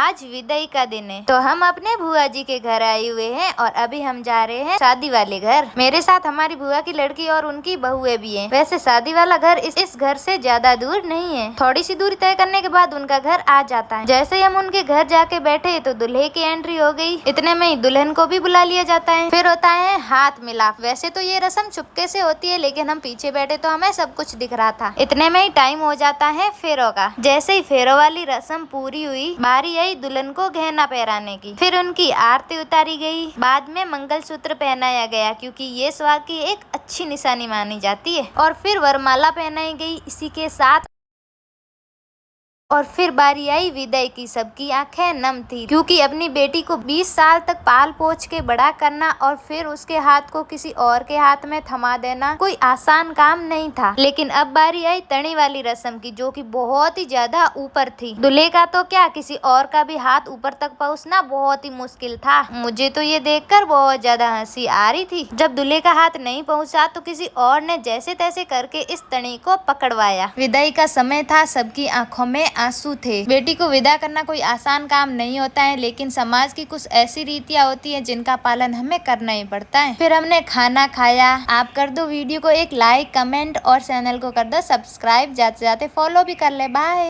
आज विदाई का दिन है, तो हम अपने बुआ जी के घर आए हुए हैं और अभी हम जा रहे हैं शादी वाले घर। मेरे साथ हमारी बुआ की लड़की और उनकी बहुएं भी हैं। वैसे शादी वाला घर इस घर से ज्यादा दूर नहीं है, थोड़ी सी दूरी तय करने के बाद उनका घर आ जाता है। जैसे ही हम उनके घर जाके बैठे तो दूल्हे की एंट्री हो गई। इतने में ही दुल्हन को भी बुला लिया जाता है। फिर होता है हाथ मिलाप। वैसे तो ये रस्म चुपके से होती है, लेकिन हम पीछे बैठे तो हमें सब कुछ दिख रहा था। इतने में ही टाइम हो जाता है फेरों का। जैसे ही फेरों वाली रस्म पूरी हुई, बारी आई दुल्हन को गहना पहनाने की। फिर उनकी आरती उतारी गई, बाद में मंगलसूत्र पहनाया गया क्योंकि ये सुहाग की एक अच्छी निशानी मानी जाती है। और फिर वरमाला पहनाई गई इसी के साथ। और फिर बारी आई विदाई की। सबकी आंखें नम थी क्योंकि अपनी बेटी को 20 साल तक पाल पोछ के बड़ा करना और फिर उसके हाथ को किसी और के हाथ में थमा देना कोई आसान काम नहीं था। लेकिन अब बारी आई तणी वाली रस्म की, जो कि बहुत ही ज्यादा ऊपर थी। दूल्हे का तो क्या, किसी और का भी हाथ ऊपर तक पहुंचना बहुत ही मुश्किल था। मुझे तो ये देखकर बहुत ज्यादा हंसी आ रही थी। जब दूल्हे का हाथ नहीं पहुंचा तो किसी और ने जैसे तैसे करके इस तणी को पकड़वाया। विदाई का समय था, सबकी आंखों में आंसू थे। बेटी को विदा करना कोई आसान काम नहीं होता है, लेकिन समाज की कुछ ऐसी रीतियां होती हैं जिनका पालन हमें करना ही पड़ता है। फिर हमने खाना खाया। आप कर दो वीडियो को एक लाइक, कमेंट और चैनल को कर दो सब्सक्राइब। जाते जाते फॉलो भी कर ले। बाय।